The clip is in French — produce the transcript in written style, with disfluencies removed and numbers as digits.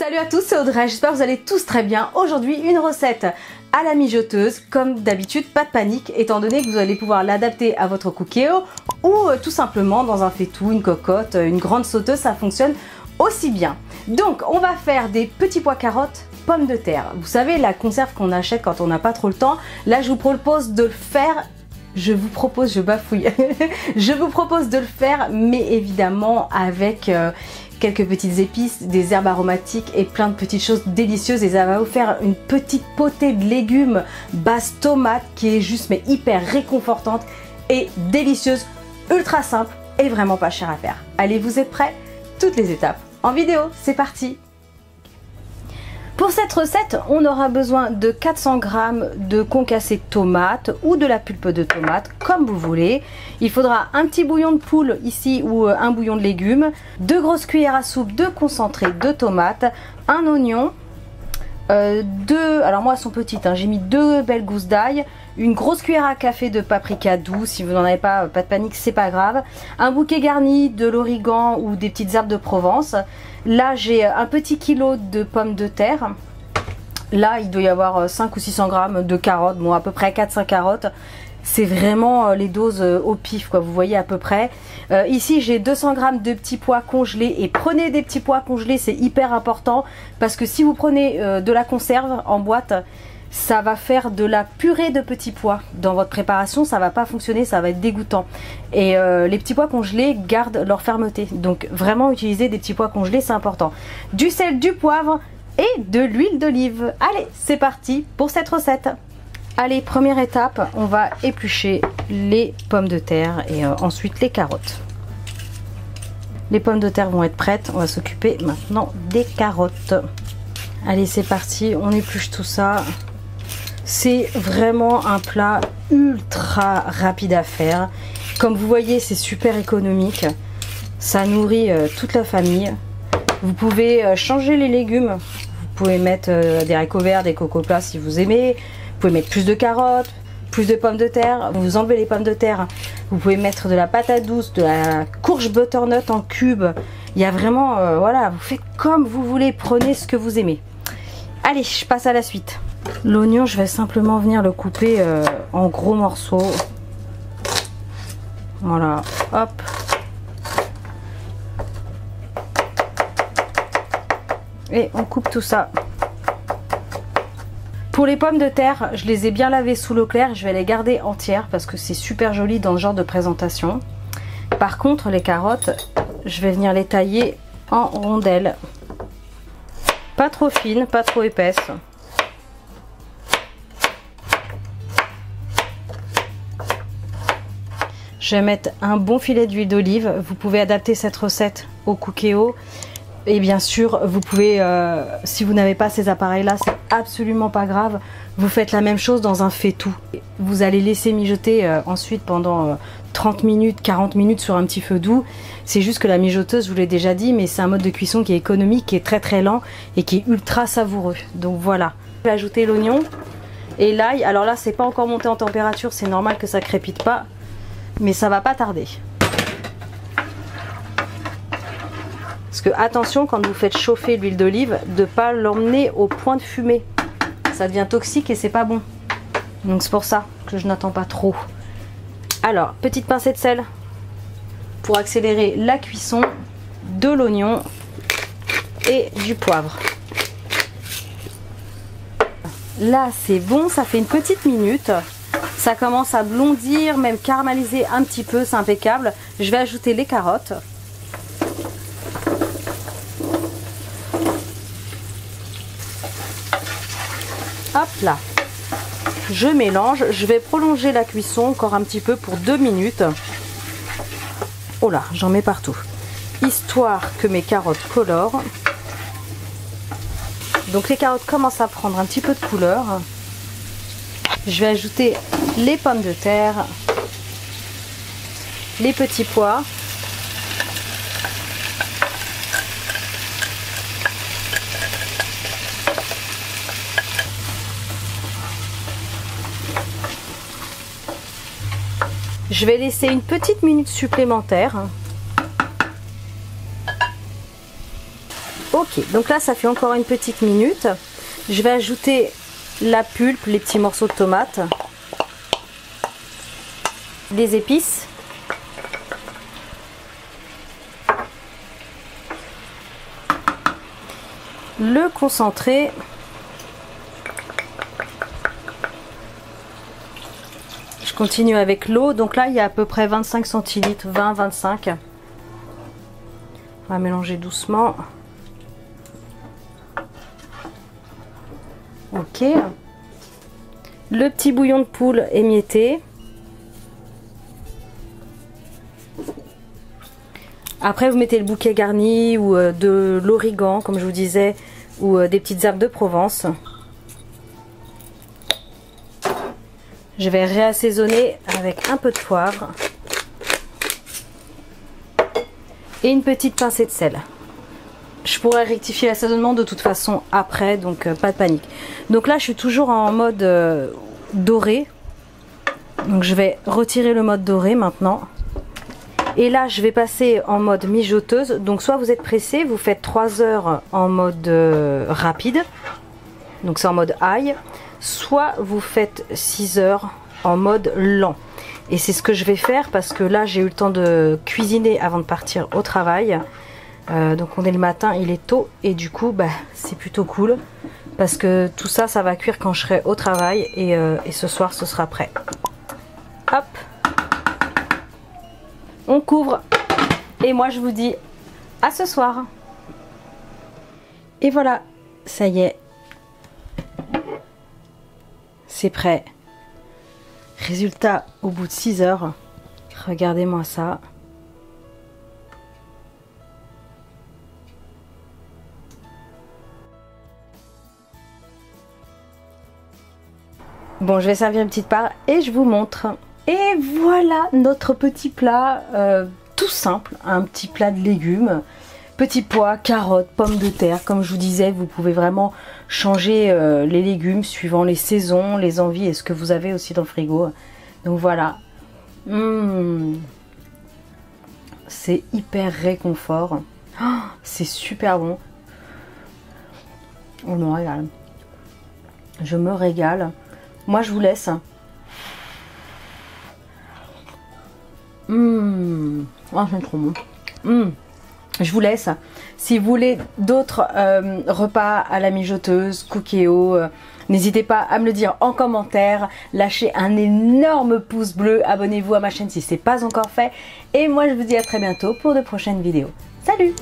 Salut à tous, c'est Audrey, j'espère que vous allez tous très bien. Aujourd'hui, une recette à la mijoteuse, comme d'habitude, pas de panique, étant donné que vous allez pouvoir l'adapter à votre cookéo ou tout simplement dans un faitout, une cocotte, une grande sauteuse, ça fonctionne aussi bien. Donc, on va faire des petits pois carottes, pommes de terre. Vous savez, la conserve qu'on achète quand on n'a pas trop le temps. Là, je vous propose de le faire. Je vous propose de le faire, mais évidemment avec quelques petites épices, des herbes aromatiques et plein de petites choses délicieuses. Et ça va vous faire une petite potée de légumes base tomate qui est juste mais hyper réconfortante et délicieuse, ultra simple et vraiment pas cher à faire. Allez, vous êtes prêts? Toutes les étapes en vidéo, c'est parti! Pour cette recette, on aura besoin de 400 g de concassé de tomate ou de la pulpe de tomate, comme vous voulez. Il faudra un petit bouillon de poule ici ou un bouillon de légumes, 2 grosses cuillères à soupe de concentré de tomate, un oignon, alors moi elles sont petites, hein, j'ai mis 2 belles gousses d'ail, une grosse cuillère à café de paprika doux, si vous n'en avez pas, pas de panique, c'est pas grave, un bouquet garni de l'origan ou des petites herbes de Provence. Là j'ai un petit kilo de pommes de terre. Là il doit y avoir 5 ou 600 g de carottes, bon à peu près 4-5 carottes. C'est vraiment les doses au pif, quoi, vous voyez à peu près. Ici j'ai 200 g de petits pois congelés, et prenez des petits pois congelés, c'est hyper important parce que si vous prenez de la conserve en boîte, ça va faire de la purée de petits pois dans votre préparation, ça va pas fonctionner, ça va être dégoûtant. Et les petits pois congelés gardent leur fermeté, donc vraiment utiliser des petits pois congelés, c'est important. Du sel, du poivre et de l'huile d'olive. Allez, c'est parti pour cette recette. Allez, première étape, on va éplucher les pommes de terre et ensuite les carottes. Les pommes de terre vont être prêtes, on va s'occuper maintenant des carottes. Allez, c'est parti, on épluche tout ça. C'est vraiment un plat ultra rapide à faire. Comme vous voyez, c'est super économique. Ça nourrit toute la famille. Vous pouvez changer les légumes. Vous pouvez mettre des haricots verts, des coco plats si vous aimez. Vous pouvez mettre plus de carottes, plus de pommes de terre. Vous enlevez les pommes de terre. Vous pouvez mettre de la patate douce, de la courge butternut en cubes. Il y a vraiment, voilà, vous faites comme vous voulez. Prenez ce que vous aimez. Allez, je passe à la suite. L'oignon, je vais simplement venir le couper en gros morceaux. Voilà, hop. Et on coupe tout ça. Pour les pommes de terre, je les ai bien lavées sous l'eau claire. Je vais les garder entières parce que c'est super joli dans ce genre de présentation. Par contre, les carottes, je vais venir les tailler en rondelles. Pas trop fines, pas trop épaisses. Je vais mettre un bon filet d'huile d'olive. Vous pouvez adapter cette recette au cookéo. Et bien sûr, vous pouvez, si vous n'avez pas ces appareils-là, c'est absolument pas grave. Vous faites la même chose dans un faitout. Vous allez laisser mijoter ensuite pendant 30 minutes, 40 minutes sur un petit feu doux. C'est juste que la mijoteuse, je vous l'ai déjà dit, mais c'est un mode de cuisson qui est économique, qui est très très lent et qui est ultra savoureux. Donc voilà. Je vais ajouter l'oignon et l'ail. Alors là, c'est pas encore monté en température, c'est normal que ça crépite pas, mais ça va pas tarder. Parce que attention, quand vous faites chauffer l'huile d'olive, de ne pas l'emmener au point de fumée. Ça devient toxique et c'est pas bon. Donc c'est pour ça que je n'attends pas trop. Alors, petite pincée de sel pour accélérer la cuisson de l'oignon et du poivre. Là c'est bon, ça fait une petite minute. Ça commence à blondir, même caraméliser un petit peu, c'est impeccable. Je vais ajouter les carottes. Hop là, je mélange, je vais prolonger la cuisson encore un petit peu pour 2 minutes. Oh là, j'en mets partout, histoire que mes carottes colorent. Donc les carottes commencent à prendre un petit peu de couleur. Je vais ajouter les pommes de terre, les petits pois. Je vais laisser une petite minute supplémentaire. Au Ok, donc là ça fait encore une petite minute. Je vais ajouter la pulpe, les petits morceaux de tomates, des épices, le concentré, je continue avec l'eau. Donc là il y a à peu près 25 centilitres, 20-25. On va mélanger doucement. Ok. Le petit bouillon de poule émietté. Après vous mettez le bouquet garni ou de l'origan comme je vous disais, ou des petites herbes de Provence. Je vais réassaisonner avec un peu de poivre et une petite pincée de sel. Je pourrais rectifier l'assaisonnement de toute façon après, donc pas de panique. Donc là je suis toujours en mode doré, donc je vais retirer le mode doré maintenant. Et là je vais passer en mode mijoteuse. Donc soit vous êtes pressé, vous faites 3 heures en mode rapide, donc c'est en mode high, soit vous faites 6 heures en mode lent. Et c'est ce que je vais faire parce que là j'ai eu le temps de cuisiner avant de partir au travail. Donc on est le matin, il est tôt et du coup bah, c'est plutôt cool parce que tout ça, ça va cuire quand je serai au travail et ce soir ce sera prêt. Hop, on couvre et moi je vous dis à ce soir. Et voilà, ça y est, c'est prêt. Résultat au bout de 6 heures, regardez-moi ça. Bon, je vais servir une petite part et je vous montre. Et voilà notre petit plat tout simple, un petit plat de légumes. Petits pois, carottes, pommes de terre. Comme je vous disais, vous pouvez vraiment changer les légumes suivant les saisons, les envies et ce que vous avez aussi dans le frigo. Donc voilà. C'est hyper réconfort. Oh, c'est super bon. On me régale. Je me régale. Moi je vous laisse. Oh, c'est trop bon. Je vous laisse. Si vous voulez d'autres repas à la mijoteuse, cookéo, n'hésitez pas à me le dire en commentaire. Lâchez un énorme pouce bleu. Abonnez-vous à ma chaîne si ce n'est pas encore fait. Et moi je vous dis à très bientôt pour de prochaines vidéos. Salut!